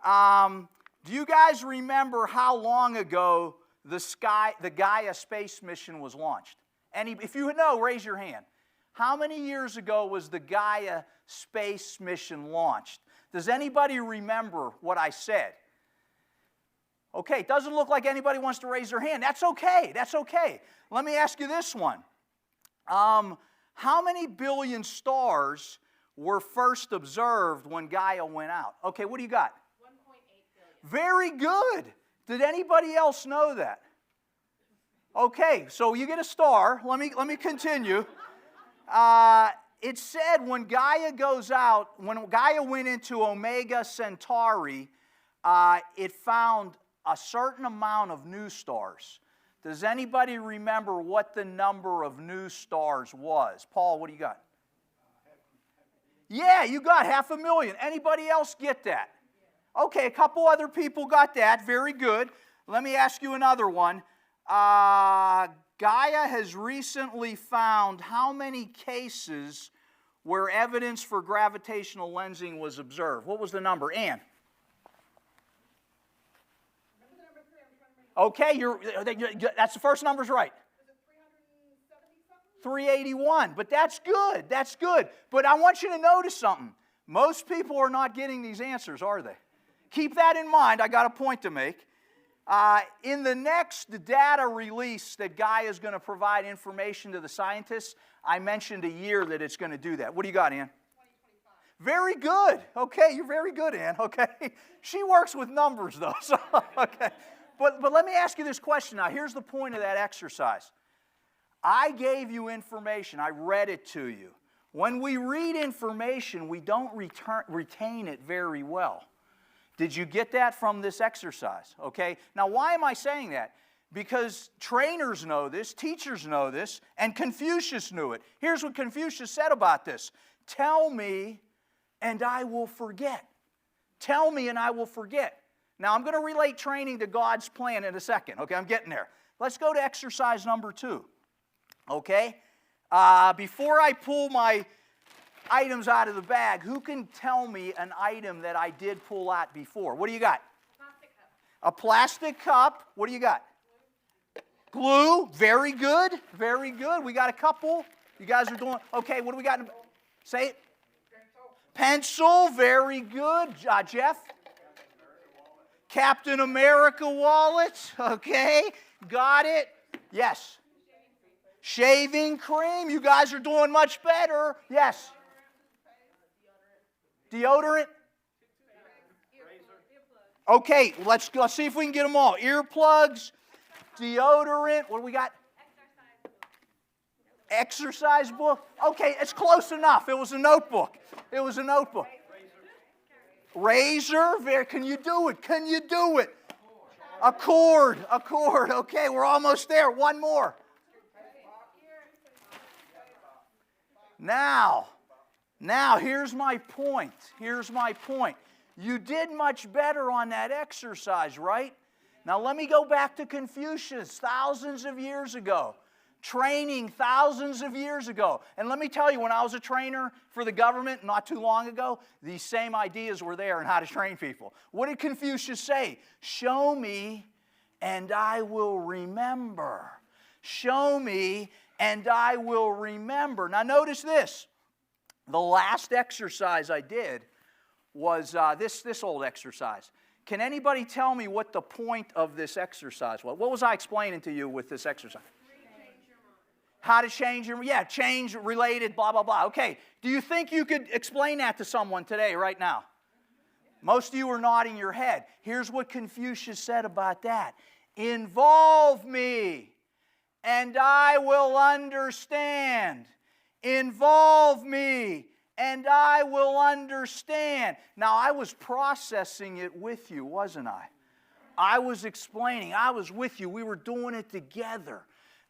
S1: Do you guys remember how long ago the Gaia space mission was launched? If you know, raise your hand. How many years ago was the Gaia space mission launched? Does anybody remember what I said? Okay, it doesn't look like anybody wants to raise their hand. That's okay. That's okay. Let me ask you this one. How many billion stars were first observed when Gaia went out? Okay, what do you got? 1.8 billion. Very good. Did anybody else know that? Okay, so you get a star. Let me continue. It said when Gaia goes out, when Gaia went into Omega Centauri, it found a certain amount of new stars. Does anybody remember what the number of new stars was? Paul, what do you got? Yeah, you got 500,000. Anybody else get that? Okay, a couple other people got that. Very good. Let me ask you another one. Gaia has recently found how many cases where evidence for gravitational lensing was observed? What was the number? Ann? Okay, that's the first number's right. 381, but that's good. That's good. But I want you to notice something. Most people are not getting these answers, are they? Keep that in mind. I got a point to make. In the next data release that Gaia is going to provide information to the scientists, I mentioned a year that it's going to do that. What do you got, Ann? 2025. Very good. Okay, you're very good, Ann. Okay. She works with numbers, though. So, okay. But let me ask you this question now. Here's the point of that exercise. I gave you information. I read it to you. When we read information, we don't retain it very well. Did you get that from this exercise? Okay. Now, why am I saying that? Because trainers know this, teachers know this, and Confucius knew it. Here's what Confucius said about this. Tell me, and I will forget. Tell me, and I will forget. Now, I'm going to relate training to God's plan in a second. Okay, I'm getting there. Let's go to exercise number 2. Okay? Before I pull my items out of the bag, who can tell me an item that I did pull out before? What do you got? Plastic cup. A plastic cup. What do you got? Glue. Very good. Very good. We got a couple. You guys are doing... Okay, what do we got? Say it. Pencil. Very good. Jeff? Captain America wallet. Okay. Got it. Yes. Shaving cream. You guys are doing much better. Yes. Deodorant. Okay, let's see if we can get them all. Earplugs, deodorant. What do we got? Exercise book. Okay, it's close enough. It was a notebook. It was a notebook. Razor. Can you do it? Can you do it? A cord. A cord. Okay, we're almost there. One more. Now, here's my point. Here's my point. You did much better on that exercise, right? Now, let me go back to Confucius thousands of years ago. Training thousands of years ago. And let me tell you, when I was a trainer for the government not too long ago, these same ideas were there on how to train people. What did Confucius say? Show me, and I will remember. Show me, and I will remember. Now notice this. The last exercise I did was this old exercise. Can anybody tell me what the point of this exercise was? What was I explaining to you with this exercise? How to change your, change related, blah, blah, blah. Okay, do you think you could explain that to someone today, right now? Most of you are nodding your head. Here's what Confucius said about that. Involve me, and I will understand. Involve me, and I will understand. Now, I was processing it with you, wasn't I? I was explaining. I was with you. We were doing it together.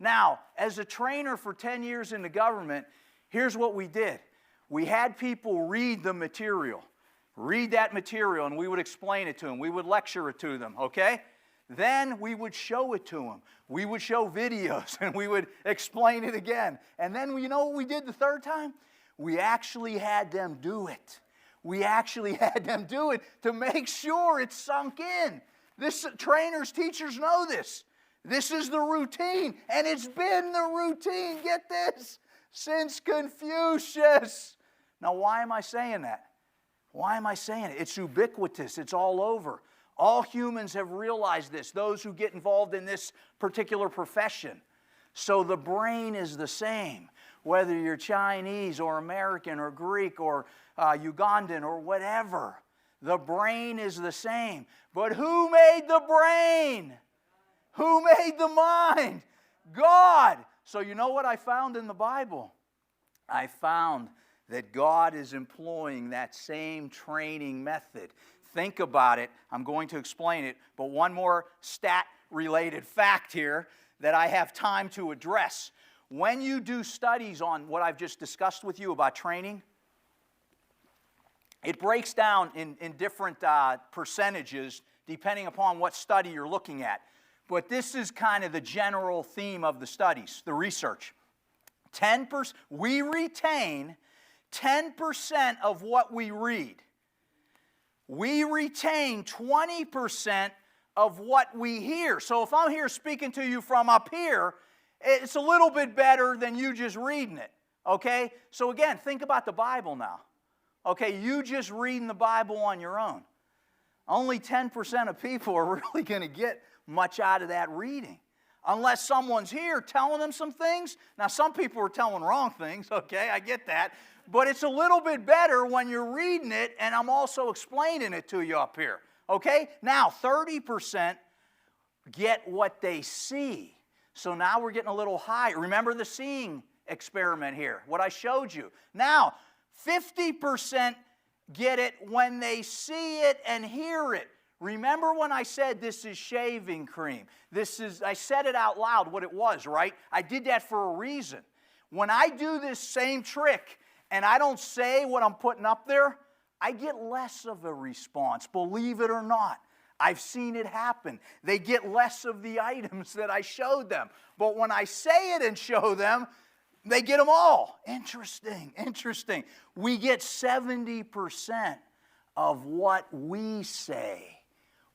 S1: Now, as a trainer for 10 years in the government, here's what we did. We had people read the material. Read that material, and we would explain it to them. We would lecture it to them, okay? Then we would show it to them. We would show videos, and we would explain it again. And then, you know what we did the third time? We actually had them do it. We actually had them do it to make sure it sunk in. Trainers, teachers know this. This is the routine, and it's been the routine, get this, since Confucius. Now, why am I saying that? Why am I saying it? It's ubiquitous. It's all over. All humans have realized this, those who get involved in this particular profession. So the brain is the same, whether you're Chinese or American or Greek or Ugandan or whatever. The brain is the same. But who made the brain? Who made the mind? God. So you know what I found in the Bible? I found that God is employing that same training method. Think about it. I'm going to explain it. But one more stat-related fact here that I have time to address. When you do studies on what I've just discussed with you about training, it breaks down in different percentages depending upon what study you're looking at. But this is kind of the general theme of the studies, the research. 10%, we retain 10% of what we read. We retain 20% of what we hear. So if I'm here speaking to you from up here, it's a little bit better than you just reading it, okay? So again, think about the Bible now. Okay, you just reading the Bible on your own. Only 10% of people are really going to get much out of that reading. Unless someone's here telling them some things. Now, some people are telling wrong things, okay, I get that. But it's a little bit better when you're reading it and I'm also explaining it to you up here, okay? Now, 30% get what they see. So now we're getting a little higher. Remember the seeing experiment here, what I showed you. Now, 50% get it when they see it and hear it. Remember when I said this is shaving cream? I said it out loud what it was, right? I did that for a reason. When I do this same trick and I don't say what I'm putting up there, I get less of a response, believe it or not. I've seen it happen. They get less of the items that I showed them. But when I say it and show them, they get them all. Interesting, interesting. We get 70% of what we say.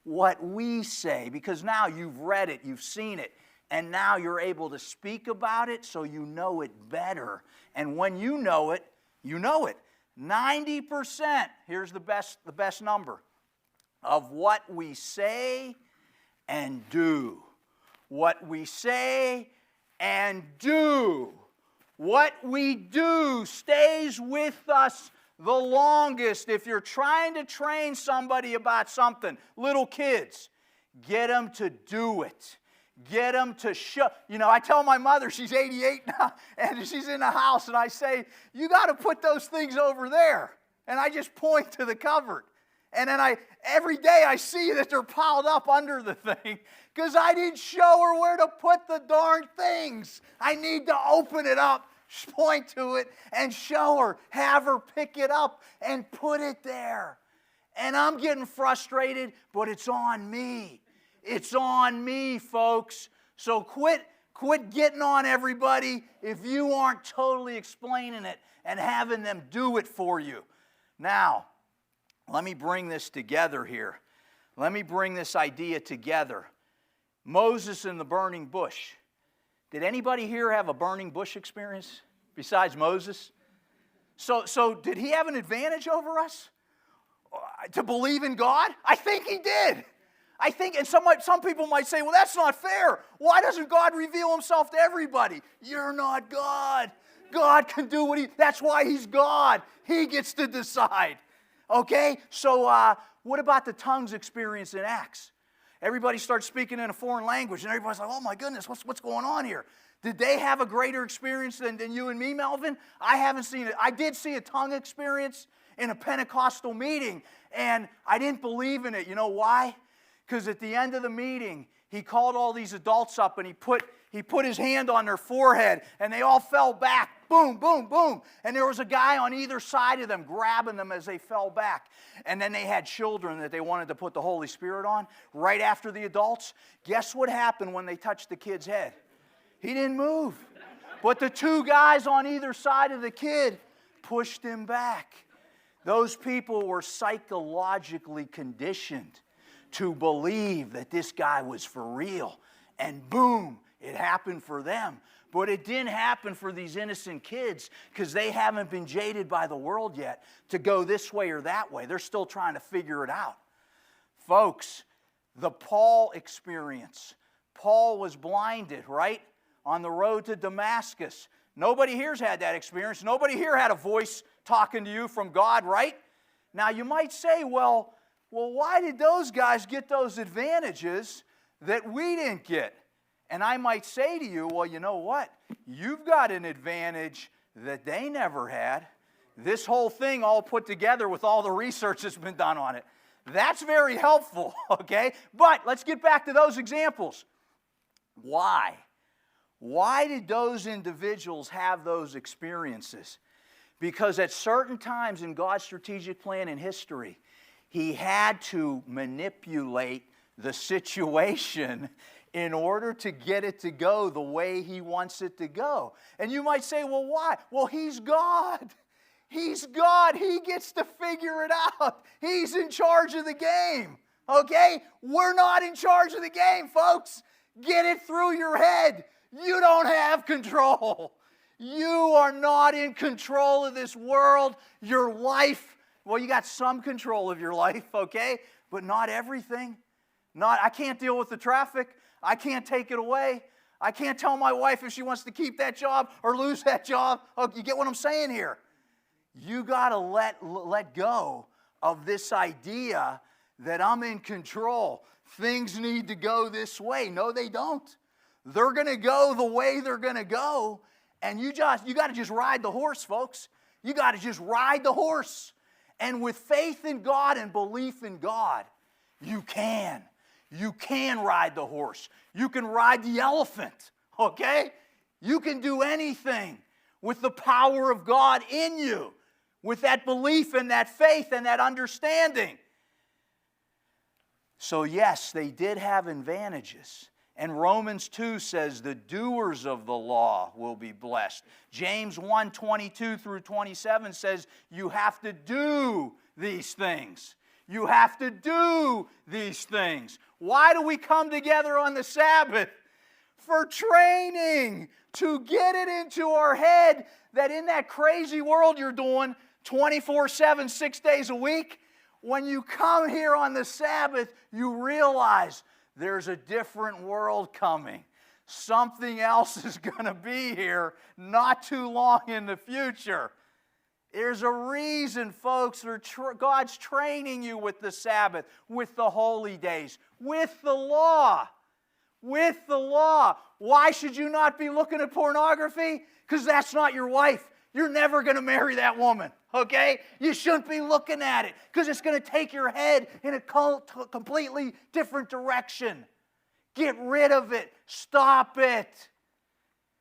S1: What we say, because now you've read it, you've seen it, and now you're able to speak about it so you know it better. And when you know it, you know it. 90%, here's the best number, of what we say and do. What we say and do. What we do stays with us the longest. If you're trying to train somebody about something, little kids, get them to do it. Get them to show. You know, I tell my mother, she's 88 now, and she's in the house, and I say, you got to put those things over there. And I just point to the cupboard. And then every day I see that they're piled up under the thing because I didn't show her where to put the darn things. I need to open it up, point to it, and show her, have her pick it up and put it there. And I'm getting frustrated, but it's on me. It's on me, folks. So quit getting on everybody if you aren't totally explaining it and having them do it for you. Now, let me bring this together here. Let me bring this idea together. Moses in the burning bush. Did anybody here have a burning bush experience besides Moses? So did he have an advantage over us to believe in God? I think he did. I think, and some people might say, well, that's not fair. Why doesn't God reveal himself to everybody? You're not God. God can do that's why he's God. He gets to decide. Okay? So what about the tongues experience in Acts? Everybody starts speaking in a foreign language, and everybody's like, oh my goodness, what's going on here? Did they have a greater experience than you and me, Melvin? I haven't seen it. I did see a tongue experience in a Pentecostal meeting, and I didn't believe in it. You know why? Because at the end of the meeting, he called all these adults up, and he put his hand on their forehead, and they all fell back. Boom, boom, boom. And there was a guy on either side of them grabbing them as they fell back. And then they had children that they wanted to put the Holy Spirit on right after the adults. Guess what happened when they touched the kid's head? He didn't move. But the two guys on either side of the kid pushed him back. Those people were psychologically conditioned to believe that this guy was for real. And boom, it happened for them. But it didn't happen for these innocent kids because they haven't been jaded by the world yet to go this way or that way. They're still trying to figure it out. Folks, the Paul experience. Paul was blinded, right? On the road to Damascus. Nobody here's had that experience. Nobody here had a voice talking to you from God, right? Now you might say, well, why did those guys get those advantages that we didn't get? And I might say to you, well, you know what? You've got an advantage that they never had. This whole thing all put together with all the research that's been done on it. That's very helpful, okay? But let's get back to those examples. Why? Why did those individuals have those experiences? Because at certain times in God's strategic plan in history, he had to manipulate the situation in order to get it to go the way he wants it to go. And you might say, well, why? Well, he's God. He's God. He gets to figure it out. He's in charge of the game. Okay? We're not in charge of the game, folks. Get it through your head. You don't have control. You are not in control of this world. Your life, well, you got some control of your life, okay? But not everything. I can't deal with the traffic. I can't take it away. I can't tell my wife if she wants to keep that job or lose that job. Oh, you get what I'm saying here? You got to let go of this idea that I'm in control. Things need to go this way. No, they don't. They're going to go the way they're going to go, and you got to just ride the horse, folks. You got to just ride the horse. And with faith in God and belief in God, you can. You can ride the horse. You can ride the elephant, okay? You can do anything with the power of God in you, with that belief and that faith and that understanding. So yes, they did have advantages. And Romans 2 says the doers of the law will be blessed. James 1:22 through 27 says you have to do these things. You have to do these things. Why do we come together on the Sabbath? For training, to get it into our head that in that crazy world you're doing 24/7, 6 days a week, when you come here on the Sabbath, you realize there's a different world coming. Something else is going to be here not too long in the future. There's a reason, folks. God's training you with the Sabbath, with the holy days, with the law. With the law. Why should you not be looking at pornography? Because that's not your wife. You're never going to marry that woman, okay? You shouldn't be looking at it because it's going to take your head in a completely different direction. Get rid of it. Stop it.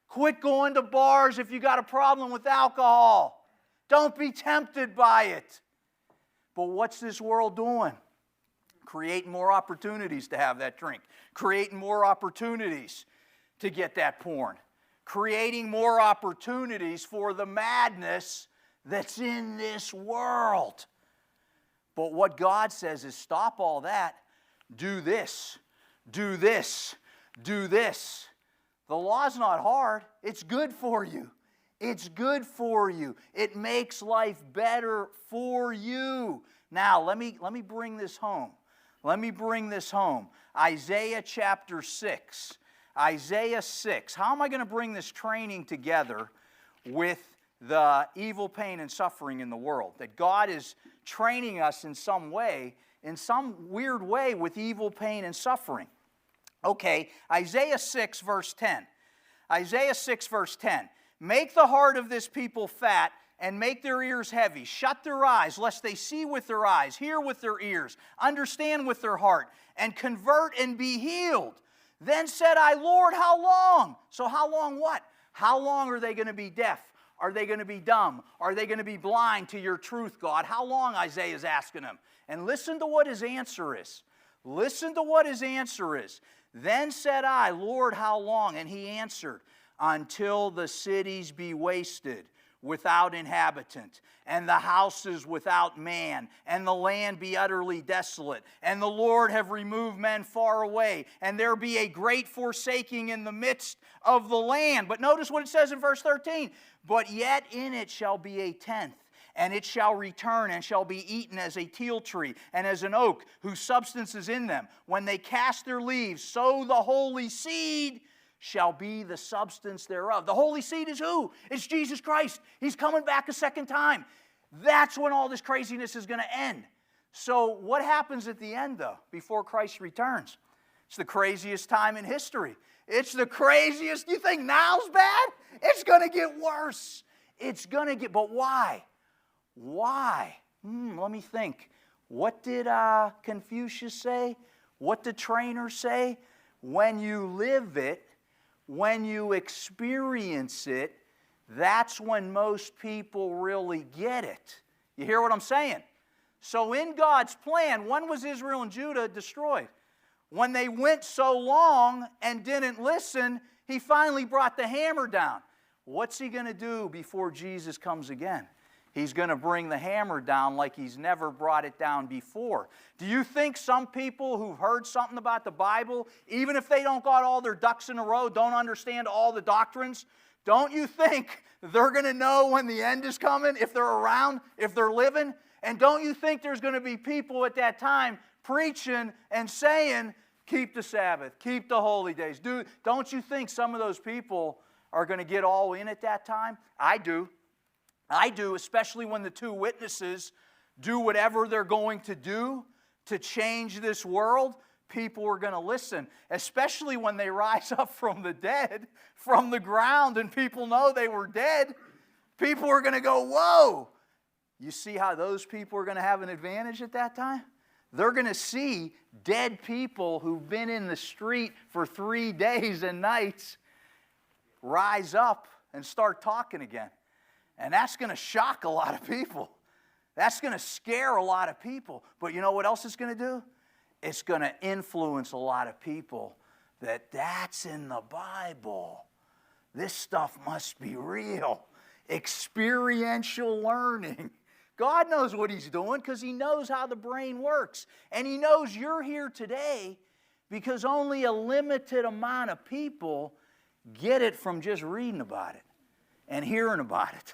S1: Quit going to bars if you got a problem with alcohol. Don't be tempted by it. But what's this world doing? Creating more opportunities to have that drink. Creating more opportunities to get that porn. Creating more opportunities for the madness that's in this world. But what God says is stop all that. Do this. Do this. Do this. The law's not hard. It's good for you. It's good for you. It makes life better for you. Now, let me bring this home. Let me bring this home. Isaiah chapter 6. Isaiah 6. How am I going to bring this training together with the evil, pain, and suffering in the world? That God is training us in some way, in some weird way, with evil, pain, and suffering. Okay, Isaiah 6, verse 10. Isaiah 6, verse 10. Make the heart of this people fat, and make their ears heavy. Shut their eyes, lest they see with their eyes, hear with their ears, understand with their heart, and convert and be healed. Then said I, Lord, how long? So how long what? How long are they going to be deaf? Are they going to be dumb? Are they going to be blind to your truth, God? How long, Isaiah is asking him. And listen to what his answer is. Listen to what his answer is. Then said I, Lord, how long? And he answered, until the cities be wasted without inhabitant, and the houses without man, and the land be utterly desolate, and the Lord have removed men far away, and there be a great forsaking in the midst of the land. But notice what it says in verse 13. But yet in it shall be a tenth, and it shall return and shall be eaten as a teil tree and as an oak whose substance is in them. When they cast their leaves, so the holy seed shall be the substance thereof. The holy seed is who? It's Jesus Christ. He's coming back a second time. That's when all this craziness is going to end. So what happens at the end, though, before Christ returns? It's the craziest time in history. It's the craziest. You think now's bad? It's going to get worse. It's going to get, but why? Why? Let me think. What did Confucius say? What did trainers say? When you live it, when you experience it, that's when most people really get it. You hear what I'm saying? So in God's plan, when was Israel and Judah destroyed? When they went so long and didn't listen, He finally brought the hammer down. What's He going to do before Jesus comes again? He's going to bring the hammer down like He's never brought it down before. Do you think some people who've heard something about the Bible, even if they don't got all their ducks in a row, don't understand all the doctrines, don't you think they're going to know when the end is coming, if they're around, if they're living? And don't you think there's going to be people at that time preaching and saying, keep the Sabbath, keep the holy days? Don't you think some of those people are going to get all in at that time? I do. I do, especially when the two witnesses do whatever they're going to do to change this world. People are going to listen, especially when they rise up from the dead, from the ground, and people know they were dead. People are going to go, whoa! You see how those people are going to have an advantage at that time? They're going to see dead people who've been in the street for 3 days and nights rise up and start talking again. And that's going to shock a lot of people. That's going to scare a lot of people. But you know what else it's going to do? It's going to influence a lot of people that's in the Bible. This stuff must be real. Experiential learning. God knows what He's doing because He knows how the brain works. And He knows you're here today because only a limited amount of people get it from just reading about it and hearing about it.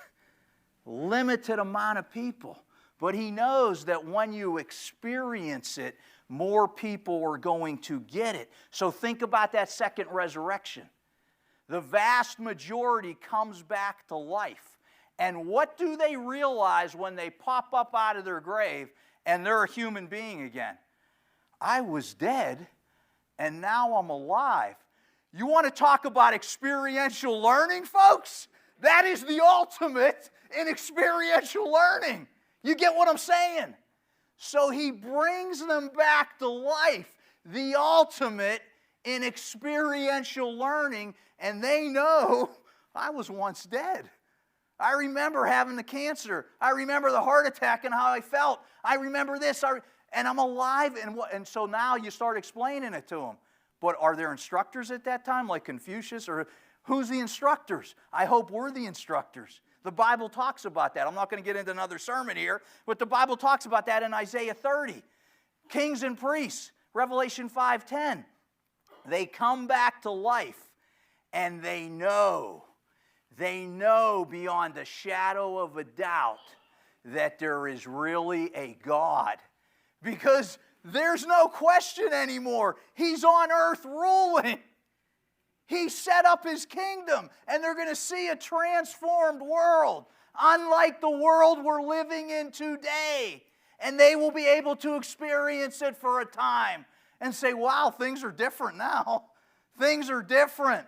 S1: Limited amount of people. But He knows that when you experience it, more people are going to get it. So think about that second resurrection. The vast majority comes back to life. And what do they realize when they pop up out of their grave and they're a human being again? I was dead and now I'm alive. You want to talk about experiential learning, folks? That is the ultimate in experiential learning. You get what I'm saying? So He brings them back to life, the ultimate in experiential learning, and they know, I was once dead. I remember having the cancer. I remember the heart attack and how I felt. I remember this, and I'm alive. And so now you start explaining it to them. But are there instructors at that time, like Confucius? Or who's the instructors? I hope we're the instructors. The Bible talks about that. I'm not going to get into another sermon here, but the Bible talks about that in Isaiah 30. Kings and priests, Revelation 5:10. They come back to life, And they know beyond a shadow of a doubt that there is really a God. Because there's no question anymore. He's on earth ruling. He set up His kingdom, and they're going to see a transformed world, unlike the world we're living in today. And they will be able to experience it for a time and say, wow, things are different now. Things are different.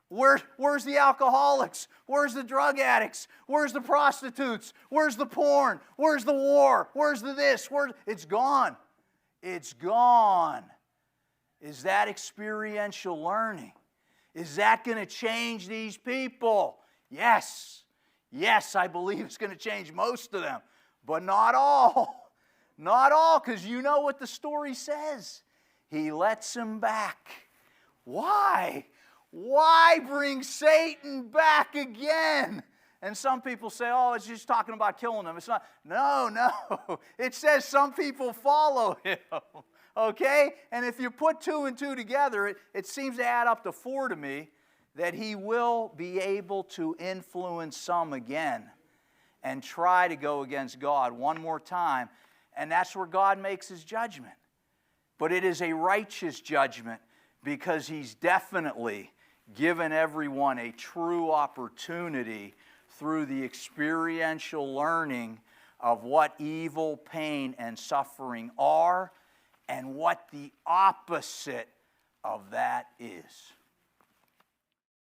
S1: Where's the alcoholics? Where's the drug addicts? Where's the prostitutes? Where's the porn? Where's the war? Where's the this? It's gone. It's gone. Is that experiential learning? Is that going to change these people? Yes. Yes, I believe it's going to change most of them, but not all. Not all, because you know what the story says. He lets them back. Why? Why bring Satan back again? And some people say, oh, it's just talking about killing him. It's not. No. It says some people follow him. Okay? And if you put 2 and 2 together, it seems to add up to 4 to me, that he will be able to influence some again and try to go against God one more time. And that's where God makes His judgment. But it is a righteous judgment because He's definitely given everyone a true opportunity through the experiential learning of what evil, pain, and suffering are and what the opposite of that is.